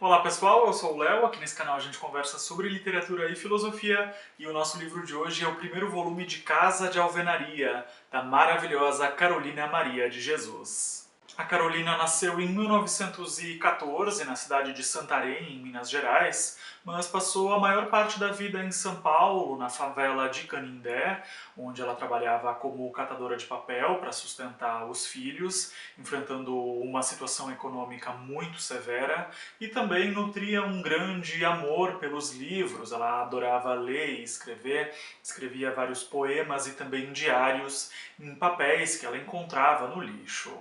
Olá pessoal, eu sou o Léo, aqui nesse canal a gente conversa sobre literatura e filosofia e o nosso livro de hoje é o primeiro volume de Casa de Alvenaria, da maravilhosa Carolina Maria de Jesus. A Carolina nasceu em 1914 na cidade de Santarém, em Minas Gerais, mas passou a maior parte da vida em São Paulo, na favela de Canindé, onde ela trabalhava como catadora de papel para sustentar os filhos, enfrentando uma situação econômica muito severa, e também nutria um grande amor pelos livros. Ela adorava ler e escrever, escrevia vários poemas e também diários em papéis que ela encontrava no lixo.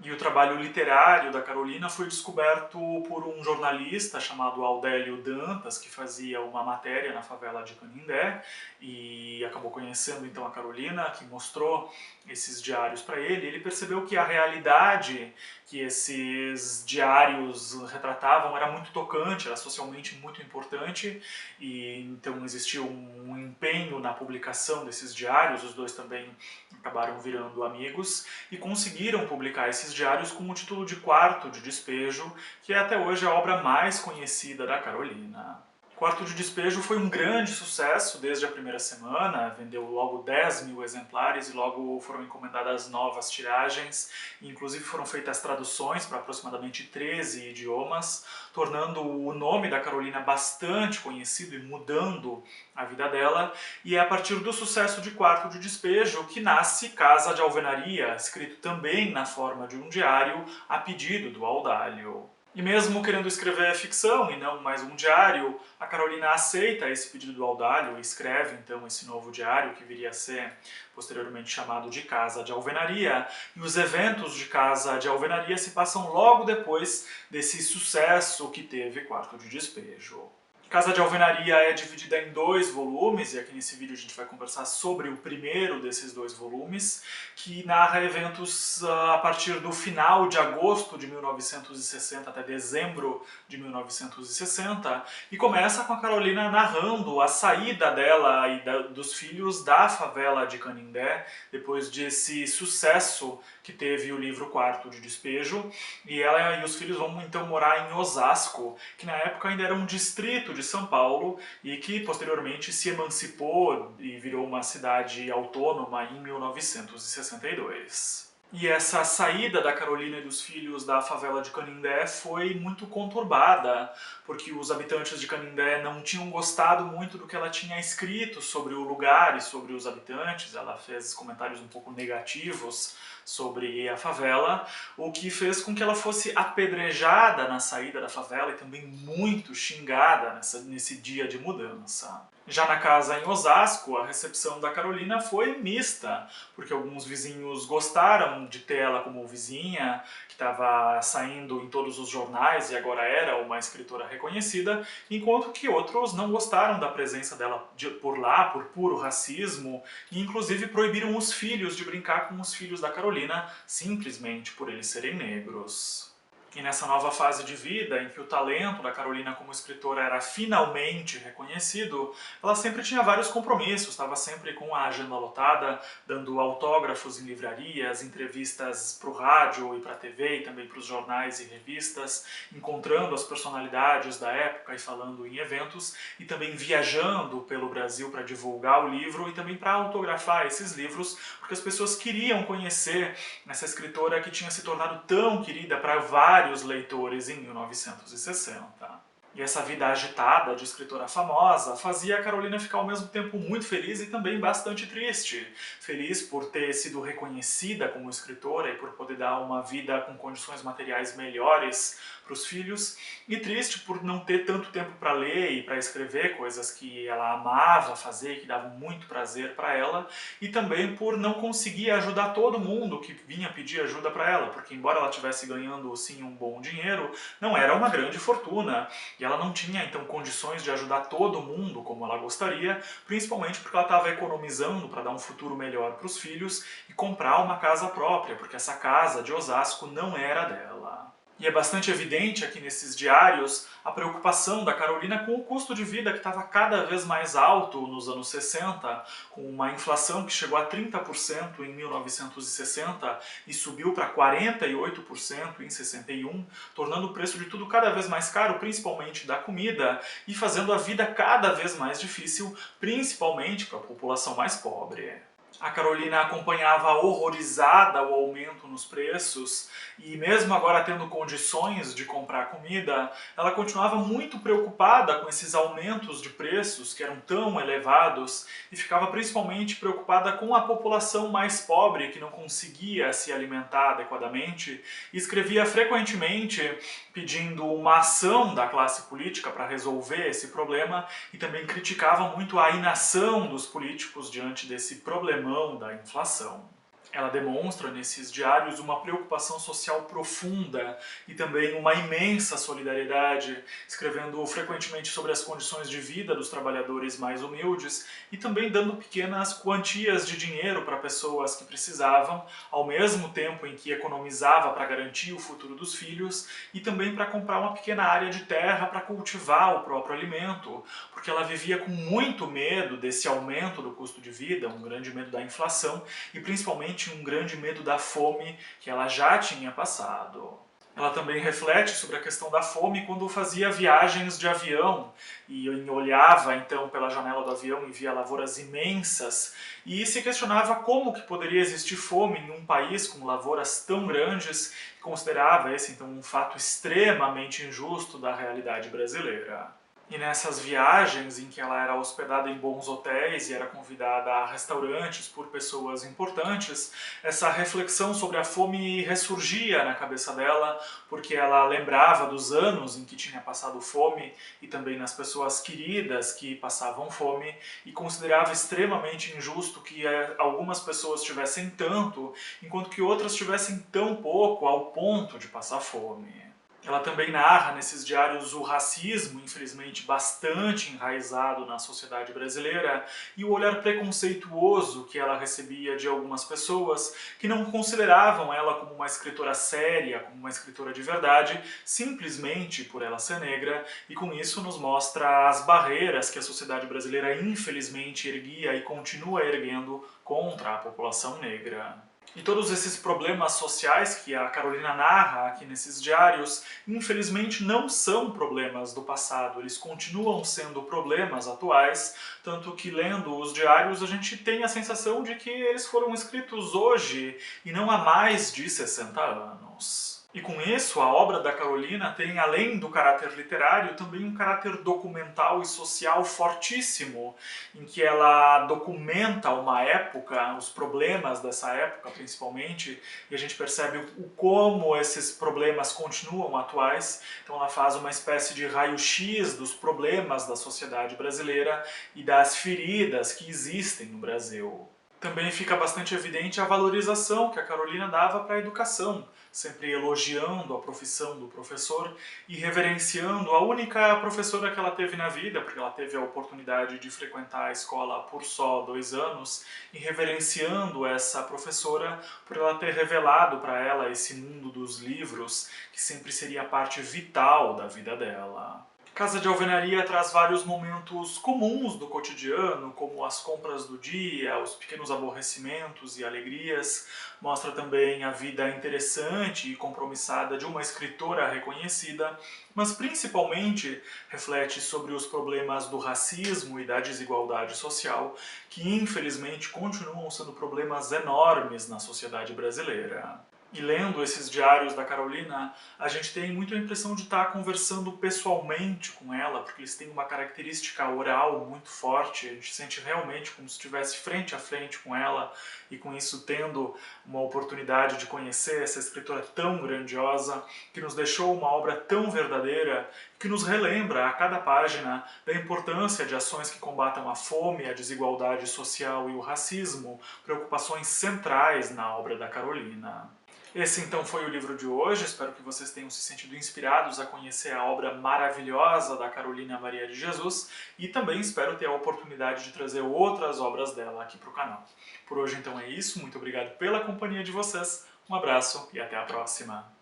E o trabalho literário da Carolina foi descoberto por um jornalista chamado Audélio Dantas, que fazia uma matéria na favela de Canindé, e acabou conhecendo então a Carolina, que mostrou esses diários para ele. Ele percebeu que a realidade que esses diários retratavam era muito tocante, era socialmente muito importante, e então existia um empenho na publicação desses diários. Os dois também acabaram virando amigos e conseguiram publicar esses diários com o título de Quarto de Despejo, que é até hoje a obra mais conhecida da Carolina. Quarto de Despejo foi um grande sucesso desde a primeira semana, vendeu logo 10.000 exemplares e logo foram encomendadas novas tiragens, e inclusive foram feitas traduções para aproximadamente 13 idiomas, tornando o nome da Carolina bastante conhecido e mudando a vida dela, e é a partir do sucesso de Quarto de Despejo que nasce Casa de Alvenaria, escrito também na forma de um diário a pedido do Audálio. E mesmo querendo escrever ficção e não mais um diário, a Carolina aceita esse pedido do Audálio e escreve então esse novo diário que viria a ser posteriormente chamado de Casa de Alvenaria, e os eventos de Casa de Alvenaria se passam logo depois desse sucesso que teve Quarto de Despejo. Casa de Alvenaria é dividida em 2 volumes, e aqui nesse vídeo a gente vai conversar sobre o primeiro desses 2 volumes, que narra eventos a partir do final de agosto de 1960 até dezembro de 1960, e começa com a Carolina narrando a saída dela e dos filhos da favela de Canindé, depois desse sucesso que teve o livro Quarto de Despejo, e ela e os filhos vão então morar em Osasco, que na época ainda era um distrito de São Paulo e que posteriormente se emancipou e virou uma cidade autônoma em 1962. E essa saída da Carolina e dos filhos da favela de Canindé foi muito conturbada, porque os habitantes de Canindé não tinham gostado muito do que ela tinha escrito sobre o lugar e sobre os habitantes. Ela fez comentários um pouco negativos sobre a favela, o que fez com que ela fosse apedrejada na saída da favela e também muito xingada nesse dia de mudança. Já na casa em Osasco, a recepção da Carolina foi mista, porque alguns vizinhos gostaram de ter ela como vizinha, que estava saindo em todos os jornais e agora era uma escritora reconhecida, enquanto que outros não gostaram da presença dela por lá, por puro racismo, e inclusive proibiram os filhos de brincar com os filhos da Carolina, simplesmente por eles serem negros. E nessa nova fase de vida, em que o talento da Carolina como escritora era finalmente reconhecido, ela sempre tinha vários compromissos, estava sempre com a agenda lotada, dando autógrafos em livrarias, entrevistas para o rádio e para a TV e também para os jornais e revistas, encontrando as personalidades da época e falando em eventos, e também viajando pelo Brasil para divulgar o livro e também para autografar esses livros, porque as pessoas queriam conhecer essa escritora que tinha se tornado tão querida para vários leitores em 1960. E essa vida agitada de escritora famosa fazia a Carolina ficar ao mesmo tempo muito feliz e também bastante triste. Feliz por ter sido reconhecida como escritora e por poder dar uma vida com condições materiais melhores para os filhos, e triste por não ter tanto tempo para ler e para escrever coisas que ela amava fazer e que davam muito prazer para ela, e também por não conseguir ajudar todo mundo que vinha pedir ajuda para ela, porque embora ela estivesse ganhando sim um bom dinheiro, não era uma grande fortuna, e ela não tinha então condições de ajudar todo mundo como ela gostaria, principalmente porque ela estava economizando para dar um futuro melhor para os filhos e comprar uma casa própria, porque essa casa de Osasco não era dela. E é bastante evidente aqui nesses diários a preocupação da Carolina com o custo de vida que estava cada vez mais alto nos anos 60, com uma inflação que chegou a 30% em 1960 e subiu para 48% em 61, tornando o preço de tudo cada vez mais caro, principalmente da comida, e fazendo a vida cada vez mais difícil, principalmente para a população mais pobre. A Carolina acompanhava horrorizada o aumento nos preços e mesmo agora tendo condições de comprar comida, ela continuava muito preocupada com esses aumentos de preços que eram tão elevados e ficava principalmente preocupada com a população mais pobre que não conseguia se alimentar adequadamente e escrevia frequentemente pedindo uma ação da classe política para resolver esse problema e também criticava muito a inação dos políticos diante desse problemão da inflação. Ela demonstra nesses diários uma preocupação social profunda e também uma imensa solidariedade, escrevendo frequentemente sobre as condições de vida dos trabalhadores mais humildes e também dando pequenas quantias de dinheiro para pessoas que precisavam, ao mesmo tempo em que economizava para garantir o futuro dos filhos e também para comprar uma pequena área de terra para cultivar o próprio alimento, porque ela vivia com muito medo desse aumento do custo de vida, um grande medo da inflação e principalmente um grande medo da fome que ela já tinha passado. Ela também reflete sobre a questão da fome quando fazia viagens de avião e olhava então pela janela do avião e via lavouras imensas e se questionava como que poderia existir fome em um país com lavouras tão grandes e considerava esse então um fato extremamente injusto da realidade brasileira. E nessas viagens em que ela era hospedada em bons hotéis e era convidada a restaurantes por pessoas importantes, essa reflexão sobre a fome ressurgia na cabeça dela, porque ela lembrava dos anos em que tinha passado fome e também nas pessoas queridas que passavam fome e considerava extremamente injusto que algumas pessoas tivessem tanto, enquanto que outras tivessem tão pouco ao ponto de passar fome. Ela também narra nesses diários o racismo, infelizmente bastante enraizado na sociedade brasileira, e o olhar preconceituoso que ela recebia de algumas pessoas que não consideravam ela como uma escritora séria, como uma escritora de verdade, simplesmente por ela ser negra, e com isso nos mostra as barreiras que a sociedade brasileira infelizmente erguia e continua erguendo contra a população negra. E todos esses problemas sociais que a Carolina narra aqui nesses diários, infelizmente não são problemas do passado, eles continuam sendo problemas atuais, tanto que lendo os diários a gente tem a sensação de que eles foram escritos hoje e não há mais de 60 anos. E com isso, a obra da Carolina tem, além do caráter literário, também um caráter documental e social fortíssimo, em que ela documenta uma época, os problemas dessa época principalmente, e a gente percebe como esses problemas continuam atuais. Então ela faz uma espécie de raio-x dos problemas da sociedade brasileira e das feridas que existem no Brasil. Também fica bastante evidente a valorização que a Carolina dava para a educação, sempre elogiando a profissão do professor e reverenciando a única professora que ela teve na vida, porque ela teve a oportunidade de frequentar a escola por só 2 anos, e reverenciando essa professora por ela ter revelado para ela esse mundo dos livros, que sempre seria parte vital da vida dela. Casa de Alvenaria traz vários momentos comuns do cotidiano, como as compras do dia, os pequenos aborrecimentos e alegrias. Mostra também a vida interessante e compromissada de uma escritora reconhecida, mas principalmente reflete sobre os problemas do racismo e da desigualdade social, que infelizmente continuam sendo problemas enormes na sociedade brasileira. E lendo esses diários da Carolina, a gente tem muito a impressão de estar conversando pessoalmente com ela, porque eles têm uma característica oral muito forte, a gente sente realmente como se estivesse frente a frente com ela, e com isso tendo uma oportunidade de conhecer essa escritora tão grandiosa, que nos deixou uma obra tão verdadeira, que nos relembra a cada página da importância de ações que combatam a fome, a desigualdade social e o racismo, preocupações centrais na obra da Carolina. Esse então foi o livro de hoje, espero que vocês tenham se sentido inspirados a conhecer a obra maravilhosa da Carolina Maria de Jesus e também espero ter a oportunidade de trazer outras obras dela aqui para o canal. Por hoje então é isso, muito obrigado pela companhia de vocês, um abraço e até a próxima!